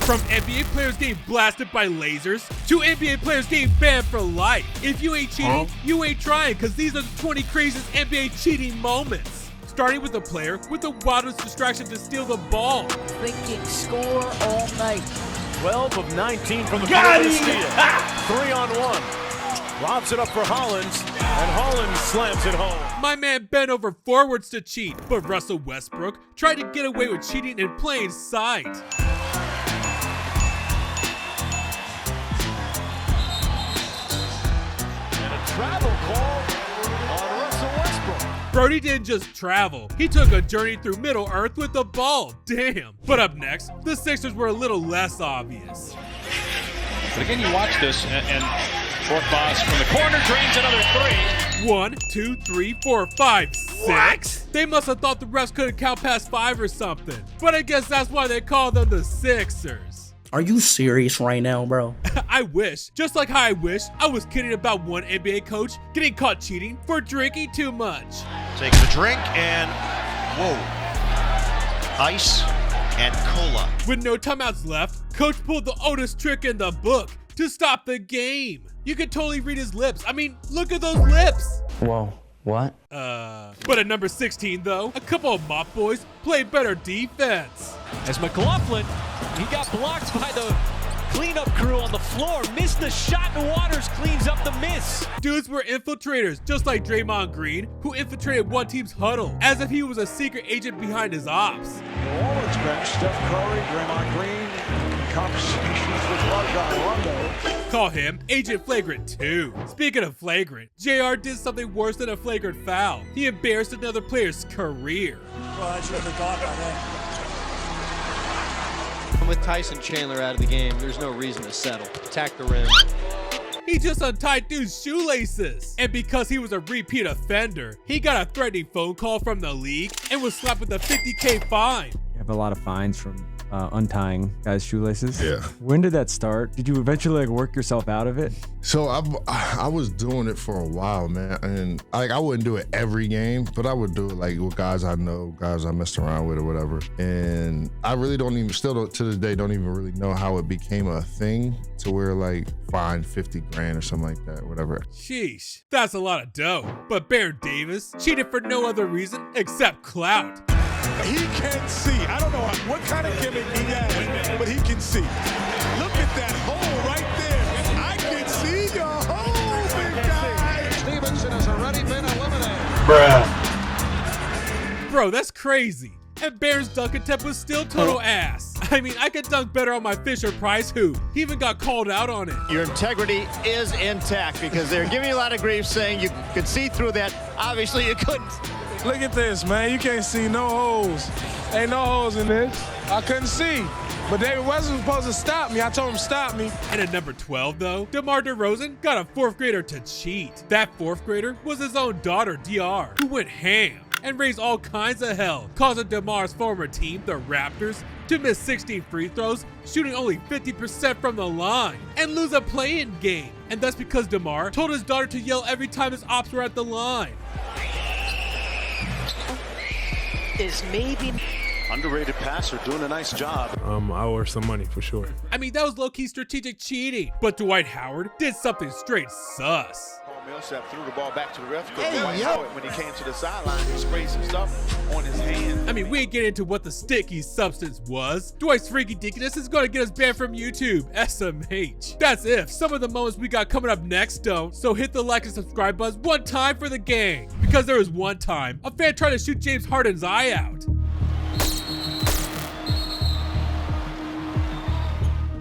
From NBA players getting blasted by lasers to NBA players getting banned for life. If you ain't cheating, you ain't trying, because these are the 20 craziest NBA cheating moments. Starting with a player with the wildest distraction to steal the ball. Thinking score all night. 12 of 19 from the field to steal. 3-on-1. Lobs it up for Hollins, and Hollins slams it home. My man bent over forwards to cheat, but Russell Westbrook tried to get away with cheating in plain sight. And a travel call on Russell Westbrook. Brody didn't just travel, he took a journey through Middle Earth with the ball, damn. But up next, the Sixers were a little less obvious. But again, you watch this, and fourth boss from the corner drains another three. 1, 2, 3, 4, 5, 6? They must have thought the refs couldn't count past 5 or something. But I guess that's why they call them the Sixers. Are you serious right now, bro? I wish, just like how I wish I was kidding about one NBA coach getting caught cheating for drinking too much. Takes a drink and, whoa, ice and cola. With no timeouts left, coach pulled the oldest trick in the book to stop the game. You could totally read his lips. I mean, look at those lips. Whoa, what? But at number 16 though, a couple of mop boys played better defense. As McLaughlin, he got blocked by the cleanup crew on the floor, missed the shot, and Waters cleans up the miss. Dudes were infiltrators, just like Draymond Green, who infiltrated one team's huddle, as if he was a secret agent behind his ops. New Orleans bench, Steph Curry, Draymond Green, conversations with Rondo. Call him Agent Flagrant 2. Speaking of flagrant, JR did something worse than a flagrant foul. He embarrassed another player's career. Well, I should have thought about that. With Tyson Chandler out of the game, there's no reason to settle. Attack the rim. He just untied dude's shoelaces. And because he was a repeat offender, he got a threatening phone call from the league and was slapped with a $50K fine. You have a lot of fines from untying guys' shoelaces. Yeah. When did that start? Did you eventually work yourself out of it? So I was doing it for a while, man, and I wouldn't do it every game, but I would do it with guys I know, guys I messed around with or whatever. And I really to this day don't even really know how it became a thing to where fine 50 grand or something like that, whatever. Sheesh, that's a lot of dough. But Baron Davis cheated for no other reason except clout. He can see. I don't know what kind of gimmick he has, but he can see. Look at that hole right there. I can see your hole, big guy. Stevenson has already been eliminated. Bro, that's crazy. And Baron's dunk attempt was still total ass. I mean, I could dunk better on my Fisher Price hoop. He even got called out on it. Your integrity is intact because they're giving you a lot of grief saying you could see through that. Obviously, you couldn't. Look at this, man. You can't see no holes. Ain't no holes in this. I couldn't see. But David wasn't supposed to stop me. I told him stop me. And at number 12, though, DeMar DeRozan got a 4th grader to cheat. That 4th grader was his own daughter, DR, who went ham and raised all kinds of hell, causing DeMar's former team, the Raptors, to miss 16 free throws, shooting only 50% from the line, and lose a play-in game. And that's because DeMar told his daughter to yell every time his ops were at the line. Is maybe Underrated passer, doing a nice job. I owe her some money for sure. I mean, that was low-key strategic cheating, but Dwight Howard did something straight sus. Millsap threw the ball back to the ref because Dwight Howard, when he came to the sideline, he sprayed some stuff on his hand. I mean, we ain't getting into what the sticky substance was. Dwight's freaky deaconess is gonna get us banned from YouTube. SMH. That's if some of the moments we got coming up next don't. So hit the like and subscribe buzz one time for the gang. Because there was one time a fan tried to shoot James Harden's eye out.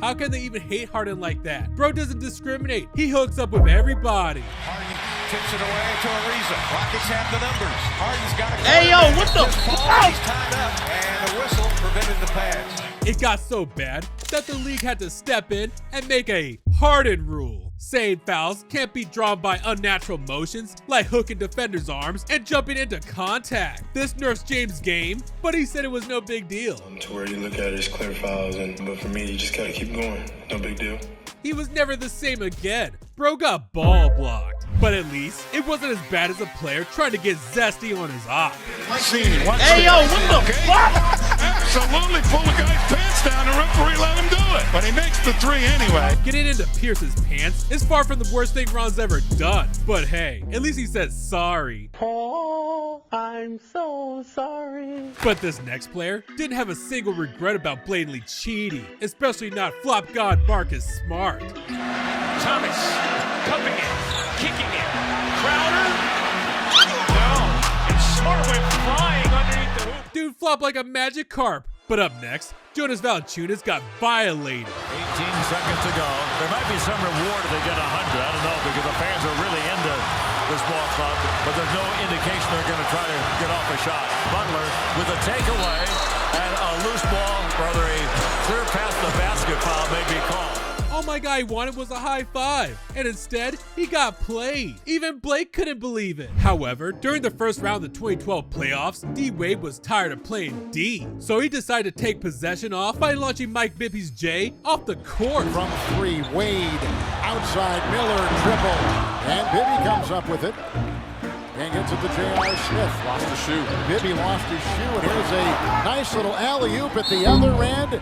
How can they even hate Harden like that? Bro doesn't discriminate. He hooks up with everybody. Harden tips it away to Ariza. Rockets have the numbers. Harden's got a Hey, yo, what the fuck? He's tied up, and a whistle prevented the pass. It got so bad that the league had to step in and make a Harden rule, saying fouls can't be drawn by unnatural motions like hooking defenders' arms and jumping into contact. This nerfs James' game, but he said it was no big deal. To where you look at it as clear fouls, but for me, you just gotta keep going. No big deal. He was never the same again. Bro got ball blocked. But at least it wasn't as bad as a player trying to get zesty on his op. Hey, yo, what the fuck? Absolutely pull the guy's pants down. The referee let him do it. but he makes the three anyway. Getting into Pierce's pants is far from the worst thing Ron's ever done. But hey, at least he said sorry. Paul, I'm so sorry. But this next player didn't have a single regret about blatantly cheating, especially not flop god Marcus Smart. Thomas, cupping it, kicking it. Crowder? No. And Smart went flying underneath the hoop. Dude flopped like a magic carp. But up next, Jonas Valanciunas got violated. 18 seconds to go. There might be some reward if they get 100. I don't know, because the fans are really into this ball club, but there's no indication they're going to try to get off a shot. Butler with a takeaway and a loose ball, rather a clear past the basket foul may be called. All my guy wanted was a high five, and instead, he got played. Even Blake couldn't believe it. However, during the first round of the 2012 playoffs, D-Wade was tired of playing D, so he decided to take possession off by launching Mike Bibby's J off the court. From three, Wade, outside Miller, dribble, and Bibby comes up with it. And gets it to J.R. Smith. Lost his shoe. Bibby lost his shoe, and here's a nice little alley-oop at the other end.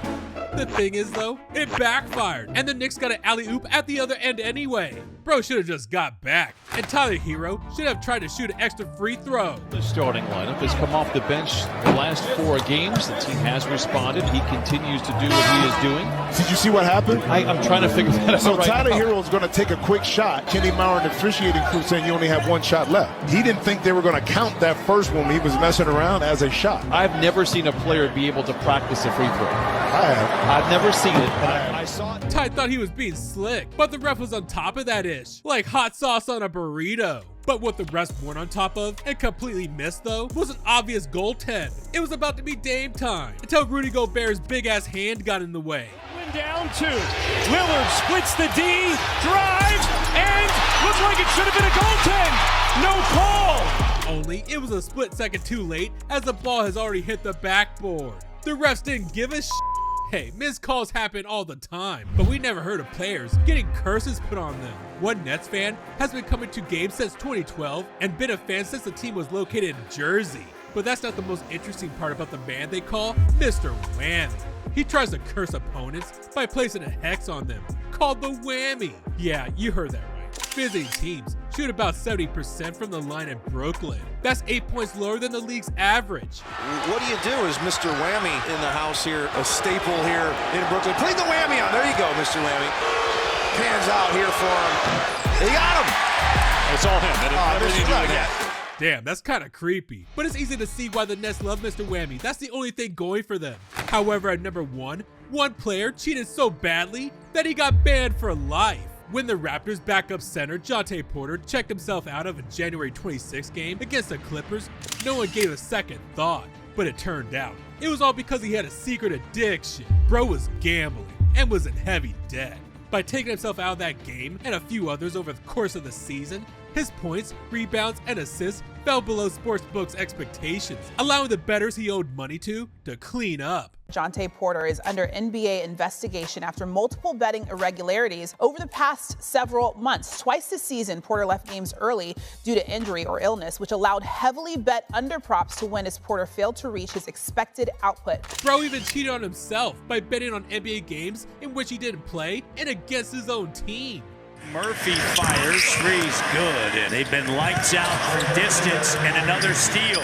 The thing is, though, it backfired, and the Knicks got an alley-oop at the other end anyway. Bro should have just got back, and Tyler Hero should have tried to shoot an extra free throw. The starting lineup has come off the bench the last 4 games. The team has responded. He continues to do what he is doing. Did you see what happened? I'm trying to figure that out. So right Tyler now. Hero is going to take a quick shot. Kenny Maurer and the officiating crew saying you only have 1 shot left. He didn't think they were going to count that first one. He was messing around as a shot. I've never seen a player be able to practice a free throw. I have. I've never seen it. I saw it. Ty thought he was being slick, but the ref was on top of that ish, like hot sauce on a burrito. But what the refs weren't on top of and completely missed, though, was an obvious goaltend. It was about to be Dame time until Rudy Gobert's big-ass hand got in the way. Down 2. Lillard splits the D, drives, and looks like it should have been a goaltend. No call. Only it was a split second too late, as the ball has already hit the backboard. The refs didn't give a Hey, missed calls happen all the time, but we never heard of players getting curses put on them. One Nets fan has been coming to games since 2012 and been a fan since the team was located in Jersey. But that's not the most interesting part about the man they call Mr. Whammy. He tries to curse opponents by placing a hex on them, called the whammy. Yeah, you heard that right. Visiting teams shoot about 70% from the line in Brooklyn. That's 8 points lower than the league's average. What do you do? Is Mr. Whammy in the house here, a staple here in Brooklyn? Putting the whammy on. There you go, Mr. Whammy. Hands out here for him. They got him. It's all him. Damn, that's kind of creepy. But it's easy to see why the Nets love Mr. Whammy. That's the only thing going for them. However, at number 1, one player cheated so badly that he got banned for life. When the Raptors' backup center, Jontay Porter, checked himself out of a January 26th game against the Clippers, no one gave a second thought. But it turned out, it was all because he had a secret addiction. Bro was gambling and was in heavy debt. By taking himself out of that game and a few others over the course of the season, his points, rebounds, and assists fell below sportsbooks' expectations, allowing the bettors he owed money to clean up. Jontay Porter is under NBA investigation after multiple betting irregularities over the past several months. Twice this season, Porter left games early due to injury or illness, which allowed heavily bet underprops to win as Porter failed to reach his expected output. Bro even cheated on himself by betting on NBA games in which he didn't play and against his own team. Murphy fires, three's good, and they've been lights out from distance, and another steal.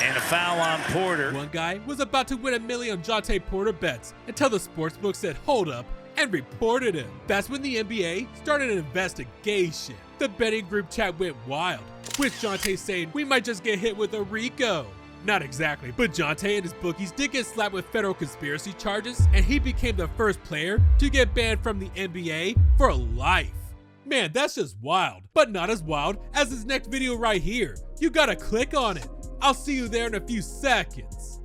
And a foul on Porter. One guy was about to win $1 million on Jontay Porter bets until the sportsbook said hold up and reported him. That's when the NBA started an investigation. The betting group chat went wild, with Jontay saying we might just get hit with a RICO. Not exactly, but Jontay and his bookies did get slapped with federal conspiracy charges, and he became the first player to get banned from the NBA for life. Man, that's just wild, but not as wild as this next video right here. You gotta click on it. I'll see you there in a few seconds.